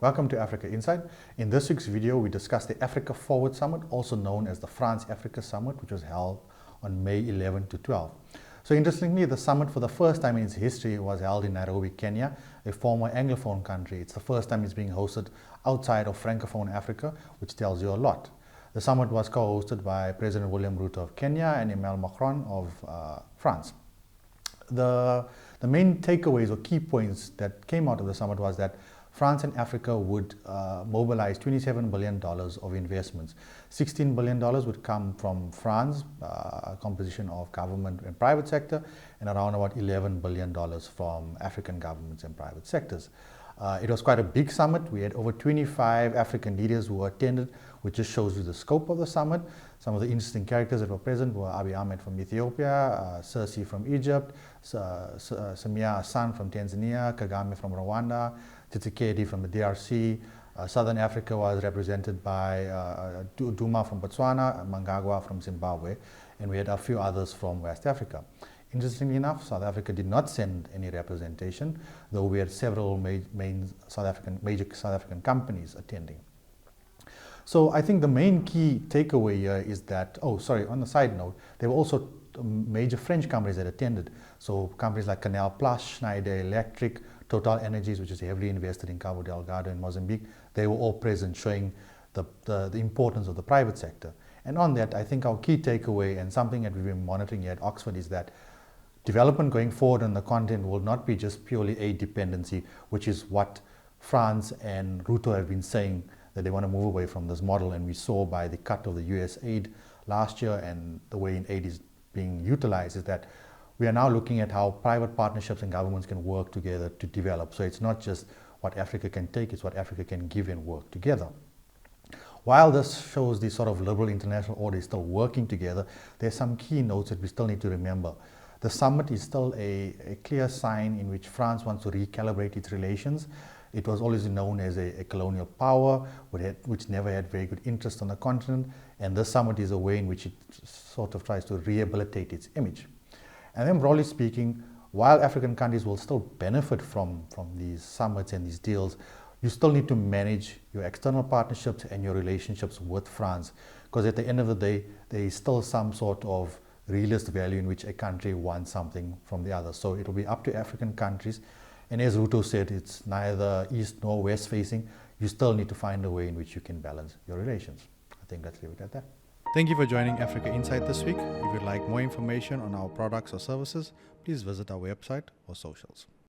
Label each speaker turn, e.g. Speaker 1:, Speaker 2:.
Speaker 1: Welcome to Africa Insight. In this week's video, we discuss the Africa Forward Summit, also known as the France-Africa Summit, which was held on May 11 to 12. So interestingly, the summit for the first time in its history was held in Nairobi, Kenya, a former Anglophone country. It's the first time it's being hosted outside of Francophone Africa, which tells you a lot. The summit was co-hosted by President William Ruto of Kenya and Emmanuel Macron of France. The main takeaways or key points that came out of the summit was that France and Africa would mobilize $27 billion of investments. $16 billion would come from France, a composition of government and private sector, and around about $11 billion from African governments and private sectors. It was quite a big summit. We had over 25 African leaders who attended, which just shows you the scope of the summit. Some of the interesting characters that were present were Abiy Ahmed from Ethiopia, Sirsi from Egypt, Samia Hassan from Tanzania, Kagame from Rwanda, Tshisekedi from the DRC. Southern Africa was represented by Duma from Botswana, Mnangagwa from Zimbabwe, and we had a few others from West Africa. Interestingly enough, South Africa did not send any representation, though we had several major South African companies attending. So I think the main key takeaway here is that, on a side note, there were also major French companies that attended. So companies like Canal Plus, Schneider Electric, Total Energies, which is heavily invested in Cabo Delgado in Mozambique, they were all present, showing the importance of the private sector. And on that, I think our key takeaway and something that we've been monitoring here at Oxford is that development going forward on the continent will not be just purely aid dependency, which is what France and Ruto have been saying, that they want to move away from this model. And we saw by the cut of the US aid last year and the way in aid is being utilized is that we are now looking at how private partnerships and governments can work together to develop. So it's not just what Africa can take, it's what Africa can give and work together. While this shows the sort of liberal international order is still working together, there's some key notes that we still need to remember. The summit is still a clear sign in which France wants to recalibrate its relations. It was always known as a colonial power, which never had very good interest on the continent, and this summit is a way in which it sort of tries to rehabilitate its image. And then broadly speaking, while African countries will still benefit from these summits and these deals, you still need to manage your external partnerships and your relationships with France, because at the end of the day, there is still some sort of realist value in which a country wants something from the other. So it will be up to African countries. And as Ruto said, it's neither east nor west facing. You still need to find a way in which you can balance your relations. I think let's leave it at that. Thank you for joining Africa Insight this week. If you'd like more information on our products or services, please visit our website or socials.